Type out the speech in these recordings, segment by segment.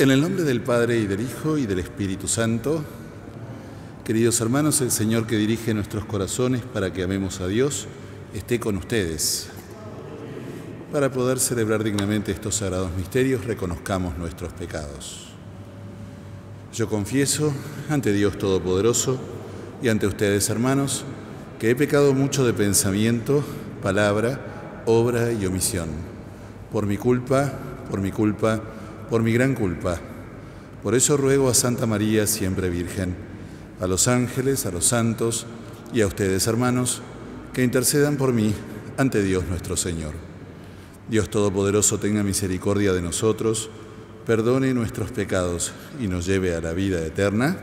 En el nombre del Padre, y del Hijo, y del Espíritu Santo, queridos hermanos, el Señor que dirige nuestros corazones para que amemos a Dios, esté con ustedes. Para poder celebrar dignamente estos sagrados misterios, reconozcamos nuestros pecados. Yo confieso ante Dios Todopoderoso y ante ustedes, hermanos, que he pecado mucho de pensamiento, palabra, obra y omisión. Por mi culpa, por mi gran culpa. Por eso ruego a Santa María, siempre Virgen, a los ángeles, a los santos y a ustedes, hermanos, que intercedan por mí ante Dios nuestro Señor. Dios Todopoderoso tenga misericordia de nosotros, perdone nuestros pecados y nos lleve a la vida eterna.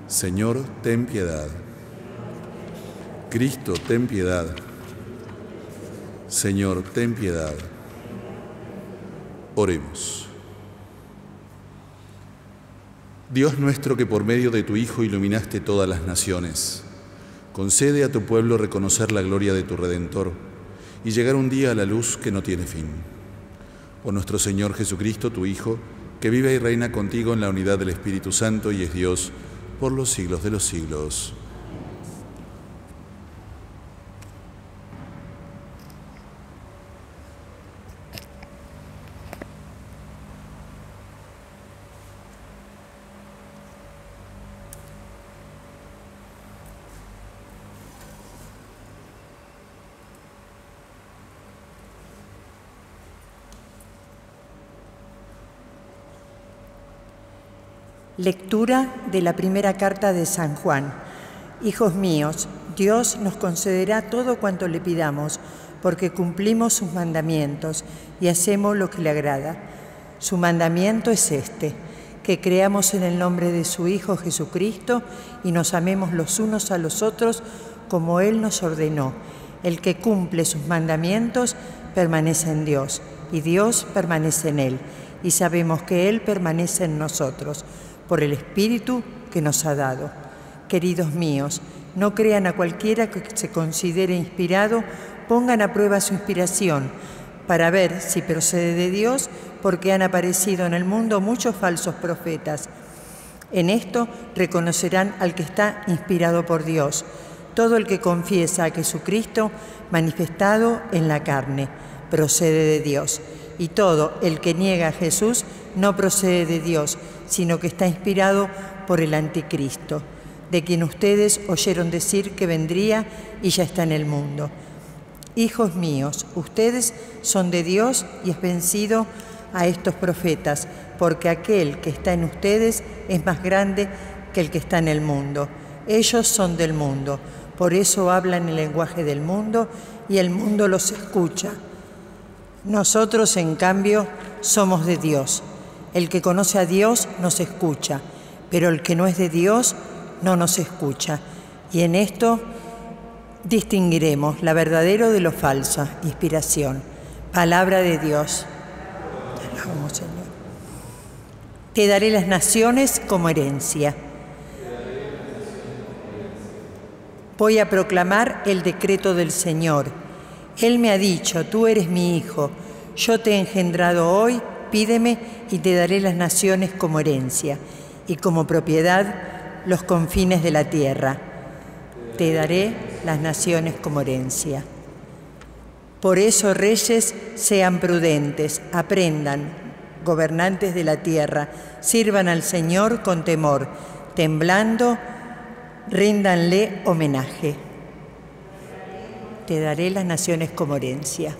Señor, ten piedad. Cristo, ten piedad. Señor, ten piedad. Oremos. Dios nuestro, que por medio de tu Hijo iluminaste todas las naciones, concede a tu pueblo reconocer la gloria de tu Redentor y llegar un día a la luz que no tiene fin. Por nuestro Señor Jesucristo, tu Hijo, que vive y reina contigo en la unidad del Espíritu Santo y es Dios por los siglos de los siglos. Lectura de la primera carta de San Juan. Hijos míos, Dios nos concederá todo cuanto le pidamos, porque cumplimos sus mandamientos y hacemos lo que le agrada. Su mandamiento es este, que creamos en el nombre de su Hijo Jesucristo y nos amemos los unos a los otros como Él nos ordenó. El que cumple sus mandamientos permanece en Dios, y Dios permanece en Él, y sabemos que Él permanece en nosotros, por el Espíritu que nos ha dado. Queridos míos, no crean a cualquiera que se considere inspirado, pongan a prueba su inspiración, para ver si procede de Dios, porque han aparecido en el mundo muchos falsos profetas. En esto reconocerán al que está inspirado por Dios, todo el que confiesa a Jesucristo manifestado en la carne, procede de Dios, y todo el que niega a Jesús no procede de Dios, sino que está inspirado por el anticristo, de quien ustedes oyeron decir que vendría y ya está en el mundo. Hijos míos, ustedes son de Dios y es vencido a estos profetas, porque aquel que está en ustedes es más grande que el que está en el mundo. Ellos son del mundo, por eso hablan el lenguaje del mundo y el mundo los escucha. Nosotros, en cambio, somos de Dios. El que conoce a Dios nos escucha, pero el que no es de Dios no nos escucha. Y en esto distinguiremos la verdadera de lo falsa. Inspiración. Palabra de Dios. Te alabamos, Señor. Te daré las naciones como herencia. Voy a proclamar el decreto del Señor. Él me ha dicho, tú eres mi hijo, yo te he engendrado hoy, pídeme y te daré las naciones como herencia y como propiedad los confines de la tierra. Te daré las naciones como herencia. Por eso, reyes, sean prudentes, aprendan, gobernantes de la tierra, sirvan al Señor con temor, temblando, ríndanle homenaje. Te daré las naciones como herencia.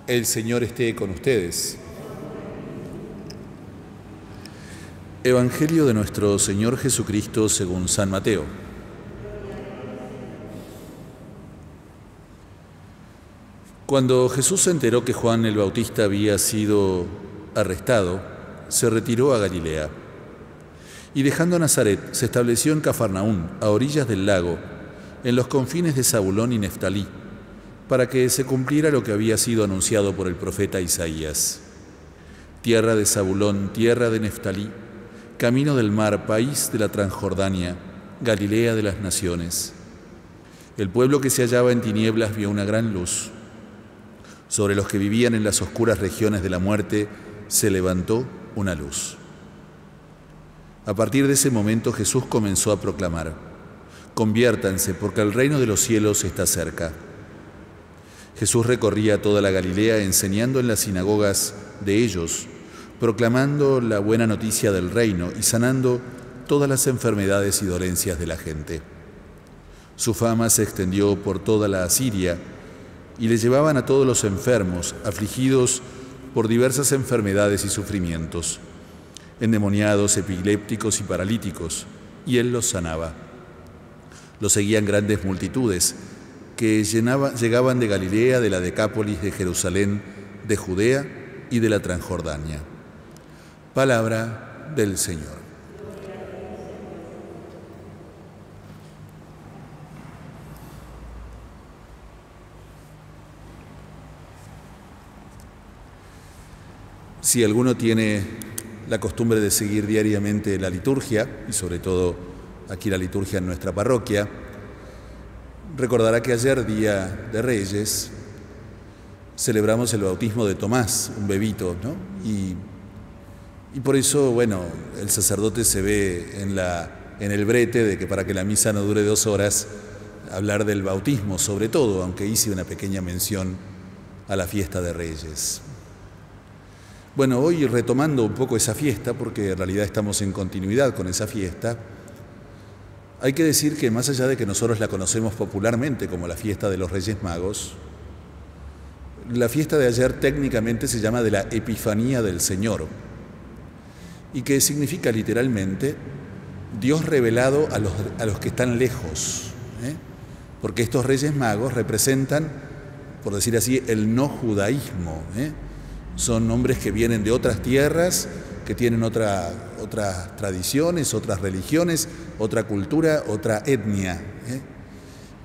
El Señor esté con ustedes. Evangelio de nuestro Señor Jesucristo según San Mateo. Cuando Jesús se enteró que Juan el Bautista había sido arrestado, se retiró a Galilea. Y dejando Nazaret, se estableció en Cafarnaún, a orillas del lago, en los confines de Zabulón y Neftalí, para que se cumpliera lo que había sido anunciado por el profeta Isaías. Tierra de Zabulón, tierra de Neftalí, camino del mar, país de la Transjordania, Galilea de las naciones. El pueblo que se hallaba en tinieblas vio una gran luz. Sobre los que vivían en las oscuras regiones de la muerte se levantó una luz. A partir de ese momento Jesús comenzó a proclamar: conviértanse, porque el reino de los cielos está cerca. Jesús recorría toda la Galilea enseñando en las sinagogas de ellos, proclamando la buena noticia del reino y sanando todas las enfermedades y dolencias de la gente. Su fama se extendió por toda la Asiria y le llevaban a todos los enfermos, afligidos por diversas enfermedades y sufrimientos, endemoniados, epilépticos y paralíticos, y él los sanaba. Lo seguían grandes multitudes que llegaban de Galilea, de la Decápolis, de Jerusalén, de Judea y de la Transjordania. Palabra del Señor. Si alguno tiene la costumbre de seguir diariamente la liturgia, y sobre todo aquí la liturgia en nuestra parroquia, recordará que ayer, Día de Reyes, celebramos el bautismo de Tomás, un bebito, ¿no? Y por eso, bueno, el sacerdote se ve en el brete de que para que la misa no dure 2 horas, hablar del bautismo sobre todo, aunque hice una pequeña mención a la fiesta de Reyes. Bueno, hoy retomando un poco esa fiesta, porque en realidad estamos en continuidad con esa fiesta, hay que decir que más allá de que nosotros la conocemos popularmente como la fiesta de los Reyes Magos, la fiesta de ayer técnicamente se llama de la Epifanía del Señor, y que significa literalmente Dios revelado a los que están lejos, porque estos Reyes Magos representan, por decir así, el no judaísmo. Son hombres que vienen de otras tierras, que tienen otras tradiciones, otras religiones, otra cultura, otra etnia.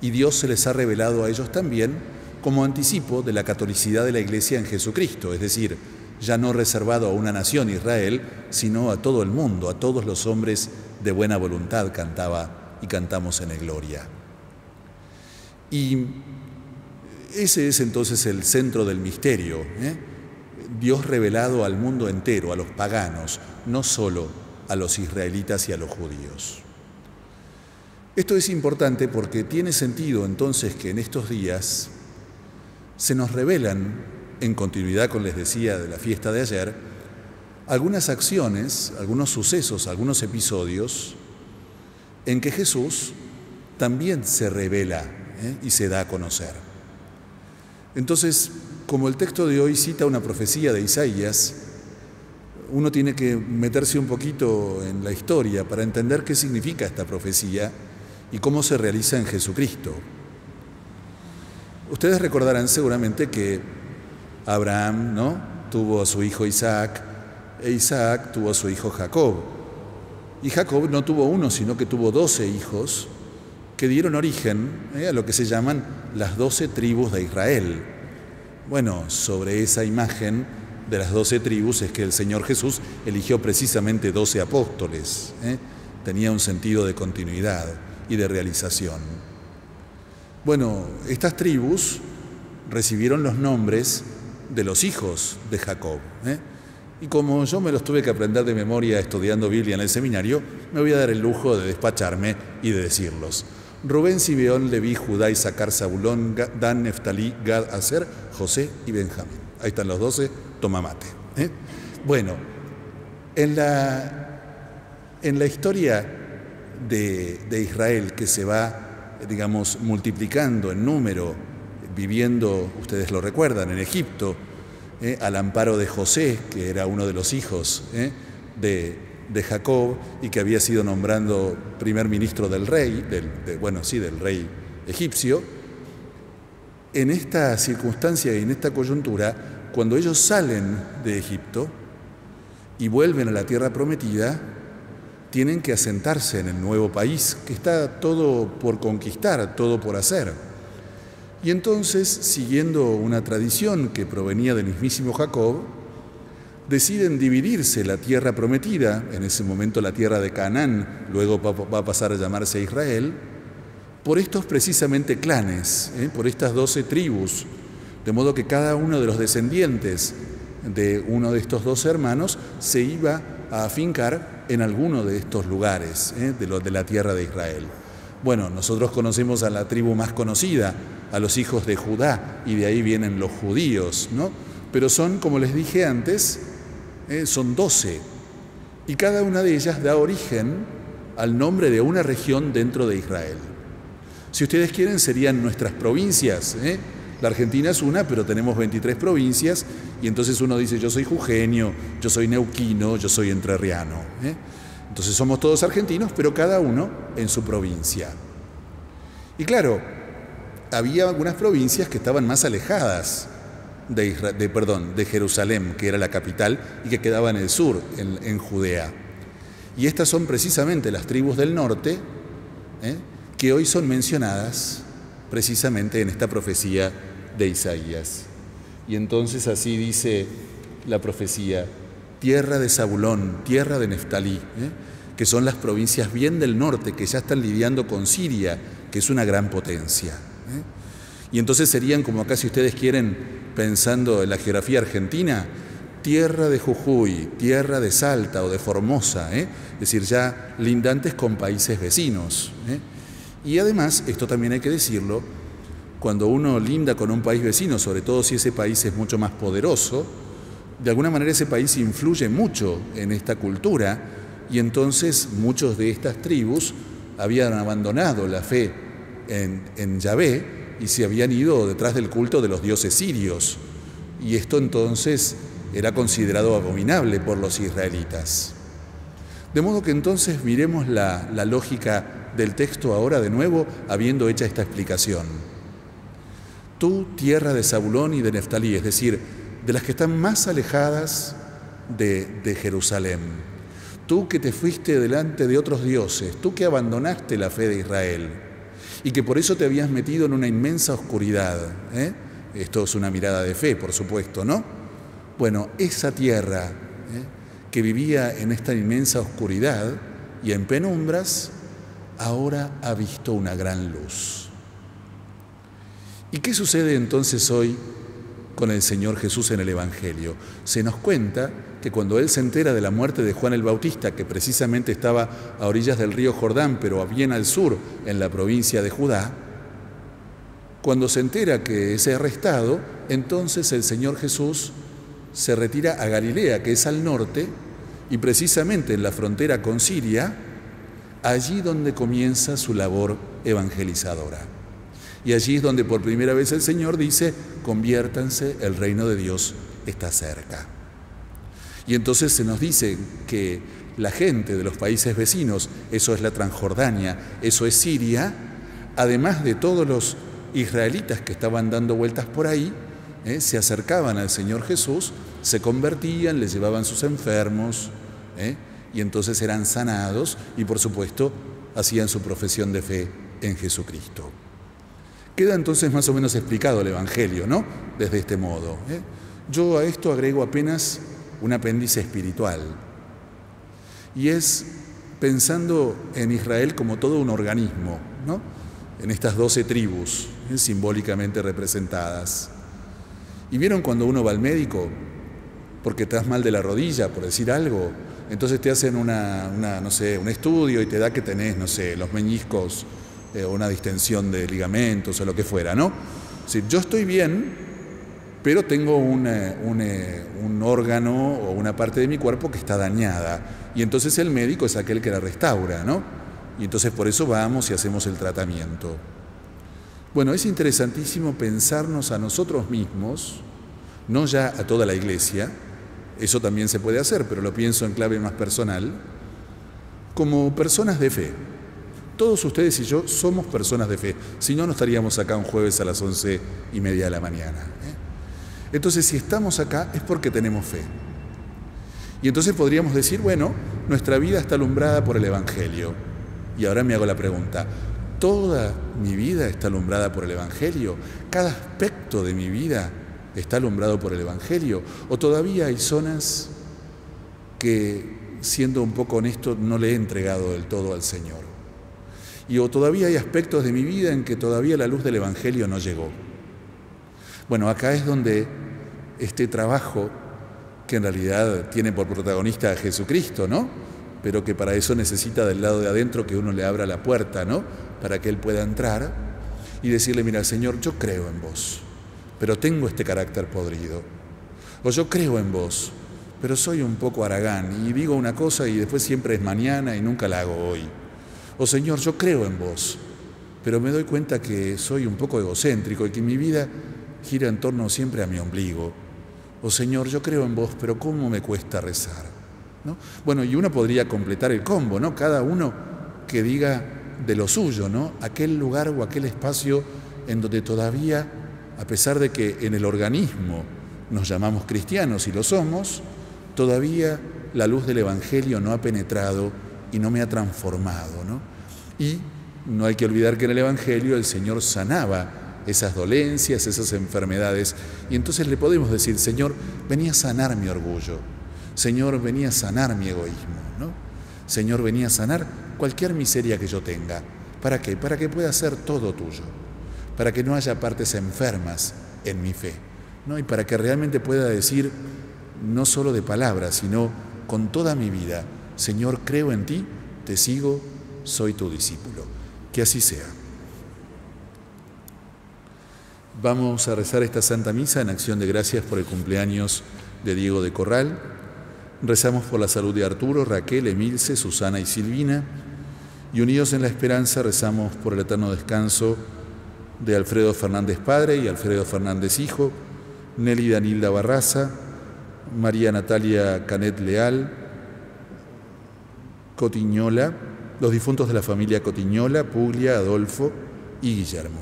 Y Dios se les ha revelado a ellos también como anticipo de la catolicidad de la Iglesia en Jesucristo, es decir, ya no reservado a una nación, Israel, sino a todo el mundo, a todos los hombres de buena voluntad, cantaba y cantamos en el Gloria. Y ese es entonces el centro del misterio, Dios revelado al mundo entero, a los paganos, no solo a los israelitas y a los judíos. Esto es importante porque tiene sentido entonces que en estos días se nos revelan, en continuidad con, les decía, de la fiesta de ayer, algunas acciones, algunos sucesos, algunos episodios en que Jesús también se revela y se da a conocer. Entonces, como el texto de hoy cita una profecía de Isaías, uno tiene que meterse un poquito en la historia para entender qué significa esta profecía y cómo se realiza en Jesucristo. Ustedes recordarán seguramente que Abraham, ¿no?, tuvo a su hijo Isaac, e Isaac tuvo a su hijo Jacob. Y Jacob no tuvo uno, sino que tuvo 12 hijos que dieron origen a lo que se llaman las 12 tribus de Israel. Bueno, sobre esa imagen de las 12 tribus es que el Señor Jesús eligió precisamente 12 apóstoles. Tenía un sentido de continuidad y de realización. Bueno, estas tribus recibieron los nombres de los hijos de Jacob. Y como yo me los tuve que aprender de memoria estudiando Biblia en el seminario, me voy a dar el lujo de despacharme y de decirlos. Rubén, Simeón, Leví, Judá, Isaacar, Zabulón, Dan, Neftalí, Gad, Aser, José y Benjamín. Ahí están los 12, toma mate. Bueno, en la historia de Israel, que se va, digamos, multiplicando en número, viviendo, ustedes lo recuerdan, en Egipto, al amparo de José, que era uno de los hijos de Jacob y que había sido nombrando primer ministro del rey, del rey egipcio. En esta circunstancia y en esta coyuntura, cuando ellos salen de Egipto y vuelven a la tierra prometida, tienen que asentarse en el nuevo país, que está todo por conquistar, todo por hacer. Y entonces, siguiendo una tradición que provenía del mismísimo Jacob, deciden dividirse la tierra prometida, en ese momento la tierra de Canaán, luego va a pasar a llamarse Israel, por estos precisamente clanes, por estas 12 tribus, de modo que cada uno de los descendientes de uno de estos 12 hermanos se iba a afincar en alguno de estos lugares de la tierra de Israel. Bueno, nosotros conocemos a la tribu más conocida, a los hijos de Judá, y de ahí vienen los judíos, ¿no? Pero son, como les dije antes, son 12, y cada una de ellas da origen al nombre de una región dentro de Israel. Si ustedes quieren, serían nuestras provincias. La Argentina es una, pero tenemos 23 provincias, y entonces uno dice, yo soy jujeño, yo soy neuquino, yo soy entrerriano. Entonces somos todos argentinos, pero cada uno en su provincia. Y claro, había algunas provincias que estaban más alejadas de Jerusalén, que era la capital, y que quedaba en el sur, en Judea. Y estas son precisamente las tribus del norte, que hoy son mencionadas precisamente en esta profecía de Isaías. Y entonces así dice la profecía: tierra de Zabulón, tierra de Neftalí, que son las provincias bien del norte, que ya están lidiando con Siria, que es una gran potencia. Y entonces serían, como acá si ustedes quieren, pensando en la geografía argentina, tierra de Jujuy, tierra de Salta o de Formosa, es decir, ya lindantes con países vecinos. Y además, esto también hay que decirlo, cuando uno linda con un país vecino, sobre todo si ese país es mucho más poderoso, de alguna manera ese país influye mucho en esta cultura, y entonces muchos de estas tribus habían abandonado la fe en Yahvé y se habían ido detrás del culto de los dioses sirios, y esto entonces era considerado abominable por los israelitas. De modo que entonces miremos la lógica del texto ahora de nuevo, habiendo hecha esta explicación. Tú, tierra de Zabulón y de Neftalí, es decir, de las que están más alejadas de Jerusalén. Tú que te fuiste delante de otros dioses, tú que abandonaste la fe de Israel y que por eso te habías metido en una inmensa oscuridad. Esto es una mirada de fe, por supuesto, ¿no? Bueno, esa tierra que vivía en esta inmensa oscuridad y en penumbras, ahora ha visto una gran luz. ¿Y qué sucede entonces hoy con el Señor Jesús en el Evangelio? Se nos cuenta que cuando Él se entera de la muerte de Juan el Bautista, que precisamente estaba a orillas del río Jordán, pero bien al sur, en la provincia de Judá, cuando se entera que es arrestado, entonces el Señor Jesús se retira a Galilea, que es al norte, y precisamente en la frontera con Siria, allí donde comienza su labor evangelizadora. Y allí es donde por primera vez el Señor dice: conviértanse, el reino de Dios está cerca. Y entonces se nos dice que la gente de los países vecinos, eso es la Transjordania, eso es Siria, además de todos los israelitas que estaban dando vueltas por ahí, se acercaban al Señor Jesús, se convertían, les llevaban sus enfermos, y entonces eran sanados y por supuesto hacían su profesión de fe en Jesucristo. Queda entonces más o menos explicado el Evangelio, ¿no? Desde este modo. Yo a esto agrego apenas un apéndice espiritual, y es pensando en Israel como todo un organismo, ¿no? En estas 12 tribus, simbólicamente representadas. ¿Y vieron cuando uno va al médico porque te das mal de la rodilla, por decir algo? Entonces te hacen no sé, un estudio y te da que tenés, no sé, los meñiscos, una distensión de ligamentos o lo que fuera, ¿no? Es decir, yo estoy bien, pero tengo un órgano o una parte de mi cuerpo que está dañada. Y entonces el médico es aquel que la restaura, ¿no? Y entonces por eso vamos y hacemos el tratamiento. Bueno, es interesantísimo pensarnos a nosotros mismos, no ya a toda la iglesia, eso también se puede hacer, pero lo pienso en clave más personal, como personas de fe. Todos ustedes y yo somos personas de fe, si no, no estaríamos acá un jueves a las 11:30 de la mañana. Entonces, si estamos acá es porque tenemos fe. Y entonces podríamos decir, bueno, nuestra vida está alumbrada por el Evangelio. Y ahora me hago la pregunta, toda mi vida está alumbrada por el Evangelio, cada aspecto de mi vida está alumbrado por el Evangelio, o todavía hay zonas que, siendo un poco honesto, no le he entregado del todo al Señor. O todavía hay aspectos de mi vida en que todavía la luz del Evangelio no llegó. Bueno, acá es donde este trabajo, que en realidad tiene por protagonista a Jesucristo, ¿no? Pero que para eso necesita del lado de adentro que uno le abra la puerta, ¿no? Para que Él pueda entrar y decirle, mira, Señor, yo creo en vos, pero tengo este carácter podrido. O yo creo en vos, pero soy un poco haragán y digo una cosa y después siempre es mañana y nunca la hago hoy. O Señor, yo creo en vos, pero me doy cuenta que soy un poco egocéntrico y que mi vida gira en torno siempre a mi ombligo. O Señor, yo creo en vos, pero ¿cómo me cuesta rezar? ¿No? Bueno, y uno podría completar el combo, ¿no? Cada uno que diga de lo suyo, ¿no? Aquel lugar o aquel espacio en donde todavía, a pesar de que en el organismo nos llamamos cristianos y lo somos, todavía la luz del Evangelio no ha penetrado y no me ha transformado, ¿no? Y no hay que olvidar que en el Evangelio el Señor sanaba esas dolencias, esas enfermedades, y entonces le podemos decir, Señor, vení a sanar mi orgullo, Señor, vení a sanar mi egoísmo, ¿no? Señor, vení a sanar cualquier miseria que yo tenga. ¿Para qué? Para que pueda ser todo tuyo, para que no haya partes enfermas en mi fe, ¿no? Y para que realmente pueda decir, no solo de palabras, sino con toda mi vida, Señor, creo en ti, te sigo, soy tu discípulo. Que así sea. Vamos a rezar esta Santa Misa en acción de gracias por el cumpleaños de Diego de Corral. Rezamos por la salud de Arturo, Raquel, Emilce, Susana y Silvina. Y unidos en la esperanza rezamos por el eterno descanso de Alfredo Fernández Padre y Alfredo Fernández Hijo, Nelly Danilda Barraza, María Natalia Canet Leal, Cotiñola, los difuntos de la familia Cotiñola, Puglia, Adolfo y Guillermo.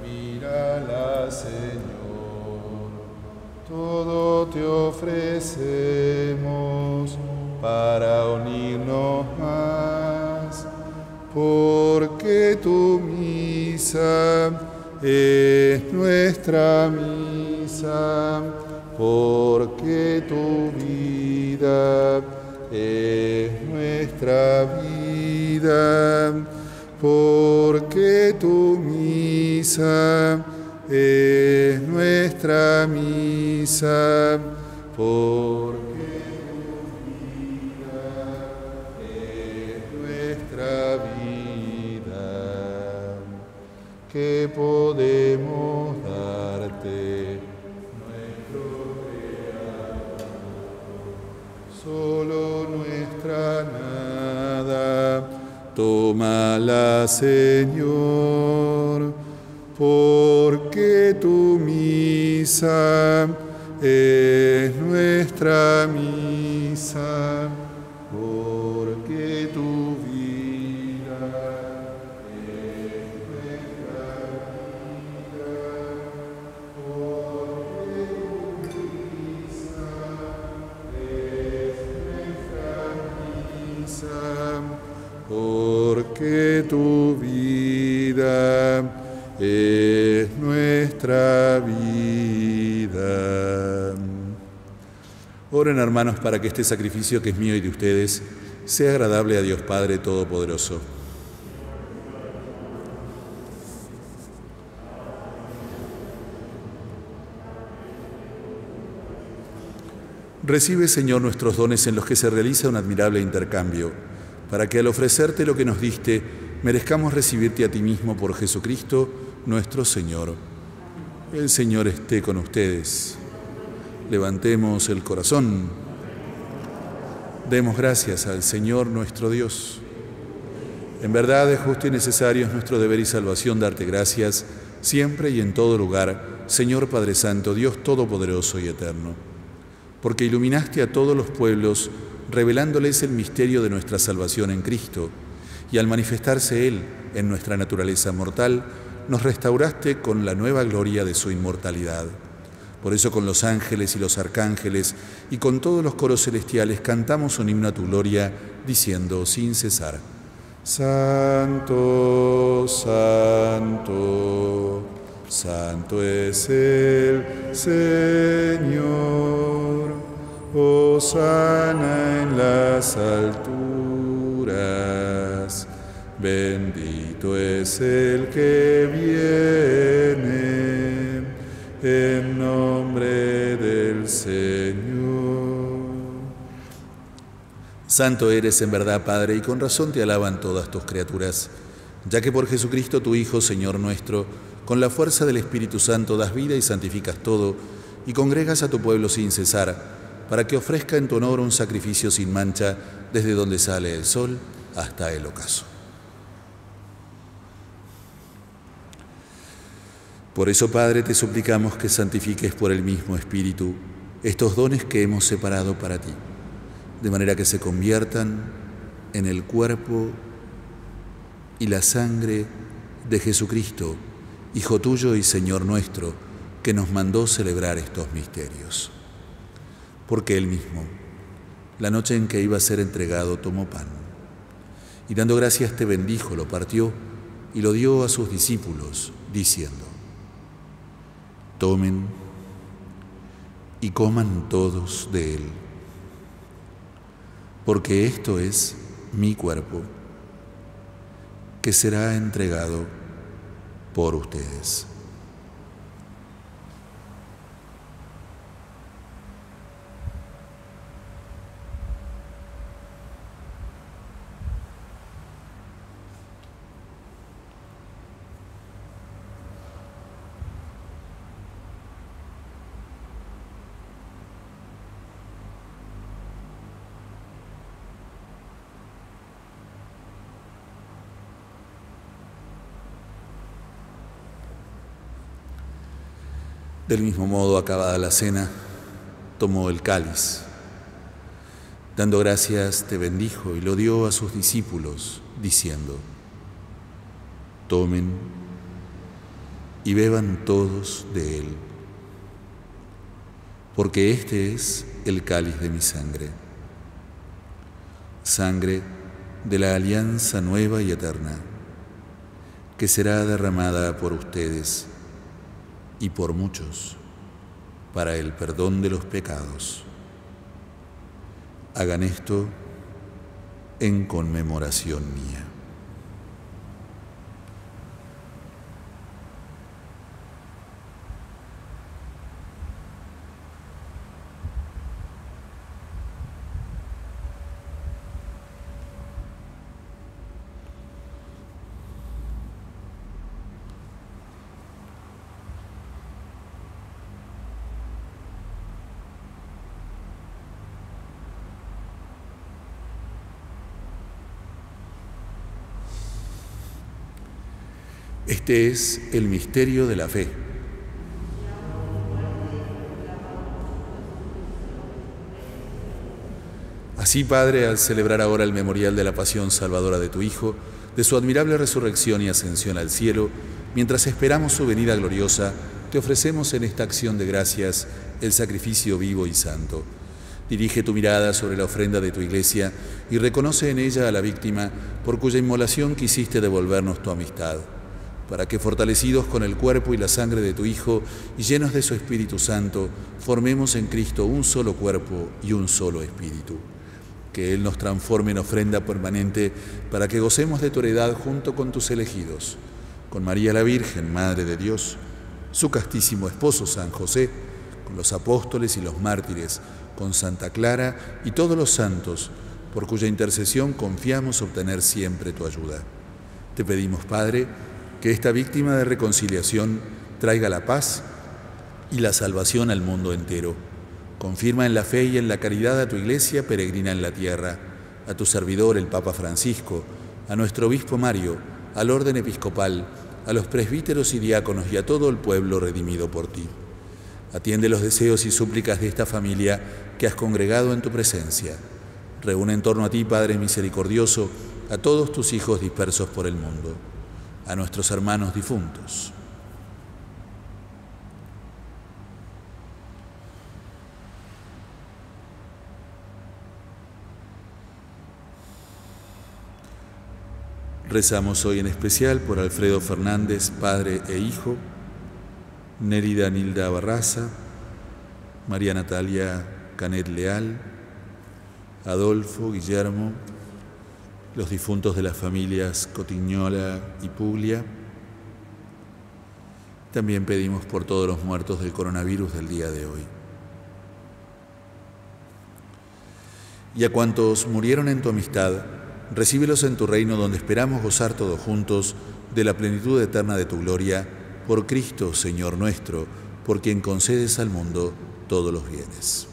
Mírala, Señor, todo te ofrecemos para unirnos más, porque tu misa es nuestra misa, porque tu vida es nuestra vida, porque tu misa es nuestra misa, porque tu vida es nuestra vida. ¿Qué podemos darte, nuestro Creador? Solo nuestra nada. Tómala, Señor, porque tu misa es nuestra misa, porque tu vida es nuestra vida, porque tu misa es nuestra misa, porque tu vida es nuestra vida. Oren, hermanos, para que este sacrificio que es mío y de ustedes sea agradable a Dios Padre Todopoderoso. Recibe, Señor, nuestros dones en los que se realiza un admirable intercambio, para que al ofrecerte lo que nos diste, merezcamos recibirte a ti mismo por Jesucristo, nuestro Señor. El Señor esté con ustedes. Levantemos el corazón. Demos gracias al Señor nuestro Dios. En verdad es justo y necesario, es nuestro deber y salvación darte gracias, siempre y en todo lugar, Señor Padre Santo, Dios Todopoderoso y Eterno, porque iluminaste a todos los pueblos, revelándoles el misterio de nuestra salvación en Cristo, y al manifestarse Él en nuestra naturaleza mortal, nos restauraste con la nueva gloria de su inmortalidad. Por eso con los ángeles y los arcángeles y con todos los coros celestiales cantamos un himno a tu gloria, diciendo sin cesar: Santo, santo, santo es el Señor, hosana en las alturas, bendito es el que viene en nombre del Señor. Santo eres en verdad, Padre, y con razón te alaban todas tus criaturas, ya que por Jesucristo tu Hijo, Señor nuestro, con la fuerza del Espíritu Santo das vida y santificas todo, y congregas a tu pueblo sin cesar, para que ofrezca en tu honor un sacrificio sin mancha, desde donde sale el sol hasta el ocaso. Por eso, Padre, te suplicamos que santifiques por el mismo Espíritu estos dones que hemos separado para ti, de manera que se conviertan en el cuerpo y la sangre de Jesucristo, Hijo tuyo y Señor nuestro, que nos mandó celebrar estos misterios. Porque Él mismo, la noche en que iba a ser entregado, tomó pan, y dando gracias te bendijo, lo partió y lo dio a sus discípulos, diciendo: Tomen y coman todos de él, porque esto es mi cuerpo, que será entregado por ustedes. Del mismo modo, acabada la cena, tomó el cáliz. Dando gracias, te bendijo y lo dio a sus discípulos, diciendo: Tomen y beban todos de él, porque este es el cáliz de mi sangre, sangre de la alianza nueva y eterna, que será derramada por ustedes y por muchos, para el perdón de los pecados. Hagan esto en conmemoración mía. Este es el misterio de la fe. Así, Padre, al celebrar ahora el memorial de la pasión salvadora de tu Hijo, de su admirable resurrección y ascensión al cielo, mientras esperamos su venida gloriosa, te ofrecemos en esta acción de gracias el sacrificio vivo y santo. Dirige tu mirada sobre la ofrenda de tu Iglesia y reconoce en ella a la víctima por cuya inmolación quisiste devolvernos tu amistad, para que, fortalecidos con el cuerpo y la sangre de tu Hijo y llenos de su Espíritu Santo, formemos en Cristo un solo cuerpo y un solo Espíritu. Que Él nos transforme en ofrenda permanente para que gocemos de tu heredad junto con tus elegidos, con María la Virgen, Madre de Dios, su castísimo esposo San José, con los apóstoles y los mártires, con Santa Clara y todos los santos, por cuya intercesión confiamos obtener siempre tu ayuda. Te pedimos, Padre, que esta víctima de reconciliación traiga la paz y la salvación al mundo entero. Confirma en la fe y en la caridad a tu Iglesia peregrina en la tierra, a tu servidor, el Papa Francisco, a nuestro obispo Mario, al orden episcopal, a los presbíteros y diáconos y a todo el pueblo redimido por ti. Atiende los deseos y súplicas de esta familia que has congregado en tu presencia. Reúne en torno a ti, Padre misericordioso, a todos tus hijos dispersos por el mundo, a nuestros hermanos difuntos. Rezamos hoy en especial por Alfredo Fernández, padre e hijo, Nérida Nilda Barraza, María Natalia Canet Leal, Adolfo, Guillermo, los difuntos de las familias Cotignola y Puglia. También pedimos por todos los muertos del coronavirus del día de hoy. Y a cuantos murieron en tu amistad, recíbelos en tu reino, donde esperamos gozar todos juntos de la plenitud eterna de tu gloria, por Cristo, Señor nuestro, por quien concedes al mundo todos los bienes.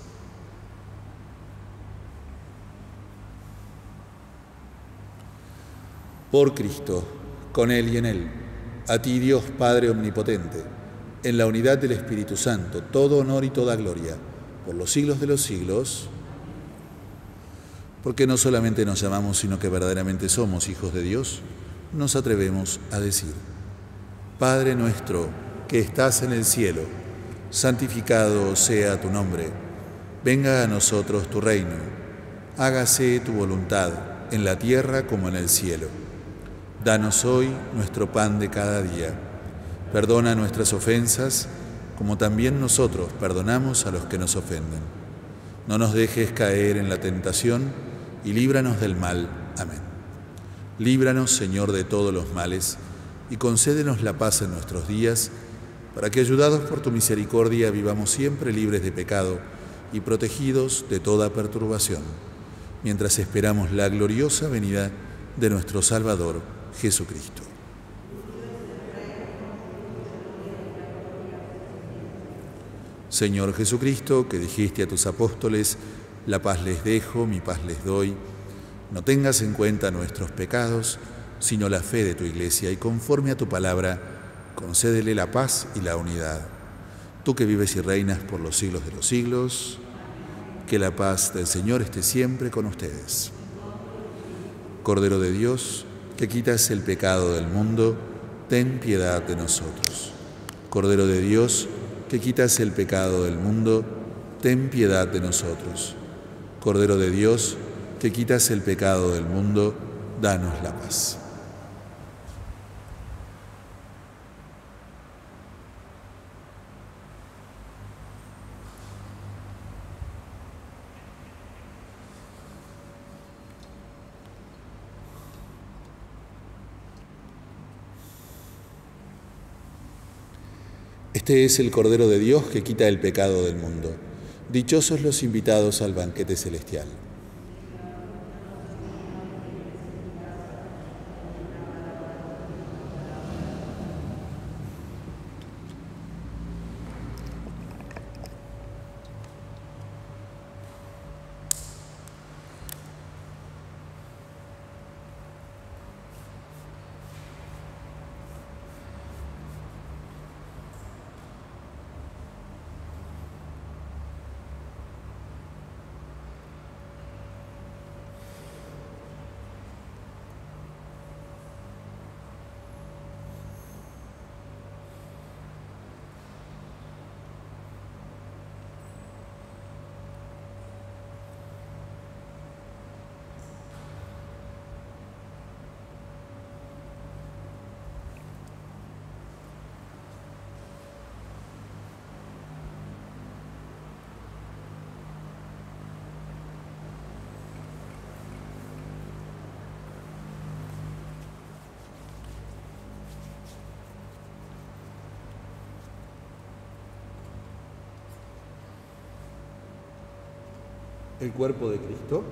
Por Cristo, con Él y en Él, a ti, Dios Padre omnipotente, en la unidad del Espíritu Santo, todo honor y toda gloria, por los siglos de los siglos. Porque no solamente nos llamamos, sino que verdaderamente somos hijos de Dios, nos atrevemos a decir: Padre nuestro que estás en el cielo, santificado sea tu nombre. Venga a nosotros tu reino. Hágase tu voluntad en la tierra como en el cielo. Danos hoy nuestro pan de cada día. Perdona nuestras ofensas, como también nosotros perdonamos a los que nos ofenden. No nos dejes caer en la tentación y líbranos del mal. Amén. Líbranos, Señor, de todos los males, y concédenos la paz en nuestros días, para que, ayudados por tu misericordia, vivamos siempre libres de pecado y protegidos de toda perturbación, mientras esperamos la gloriosa venida de nuestro Salvador, Jesucristo. Señor Jesucristo, que dijiste a tus apóstoles: la paz les dejo, mi paz les doy. No tengas en cuenta nuestros pecados, sino la fe de tu Iglesia, y conforme a tu palabra, concédele la paz y la unidad. Tú que vives y reinas por los siglos de los siglos, que la paz del Señor esté siempre con ustedes. Cordero de Dios, que quitas el pecado del mundo, ten piedad de nosotros. Cordero de Dios, que quitas el pecado del mundo, ten piedad de nosotros. Cordero de Dios, que quitas el pecado del mundo, danos la paz. Este es el Cordero de Dios que quita el pecado del mundo. Dichosos los invitados al banquete celestial. El cuerpo de Cristo.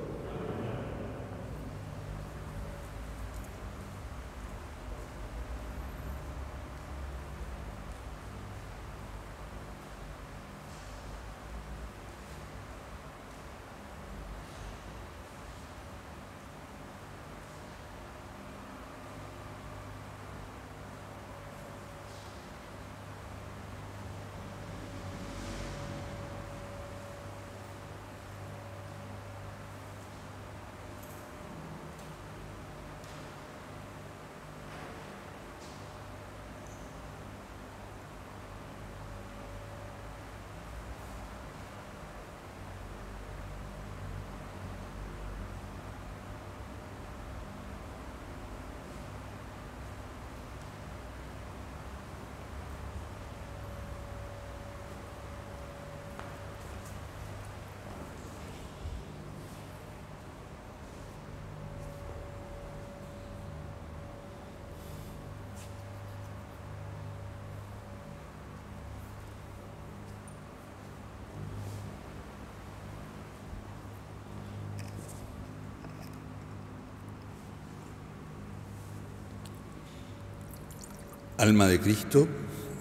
Alma de Cristo,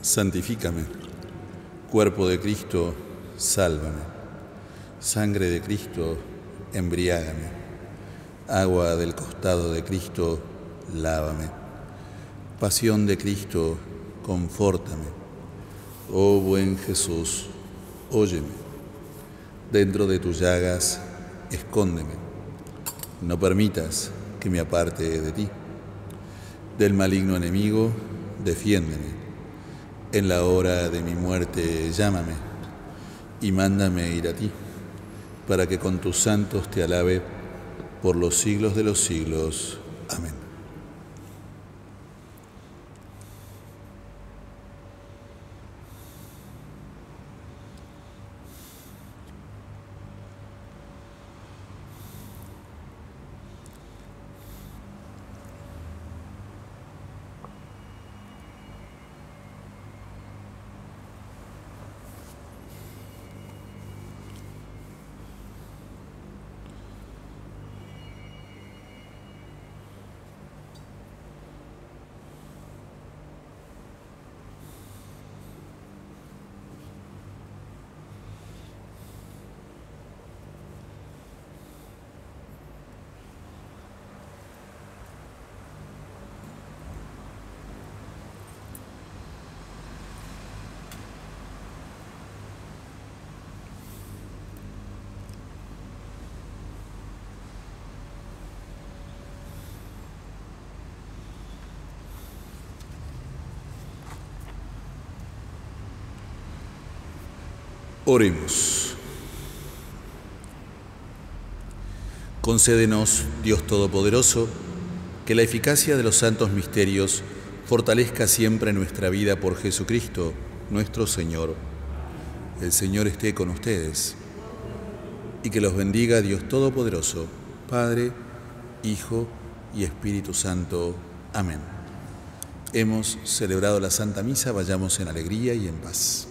santifícame. Cuerpo de Cristo, sálvame. Sangre de Cristo, embriágame. Agua del costado de Cristo, lávame. Pasión de Cristo, confórtame. Oh buen Jesús, óyeme. Dentro de tus llagas, escóndeme. No permitas que me aparte de ti. Del maligno enemigo, defiéndeme. En la hora de mi muerte, llámame y mándame ir a ti, para que con tus santos te alabe por los siglos de los siglos. Amén. Oremos. Concédenos, Dios Todopoderoso, que la eficacia de los santos misterios fortalezca siempre nuestra vida por Jesucristo, nuestro Señor. El Señor esté con ustedes y que los bendiga Dios Todopoderoso, Padre, Hijo y Espíritu Santo. Amén. Hemos celebrado la Santa Misa, vayamos en alegría y en paz.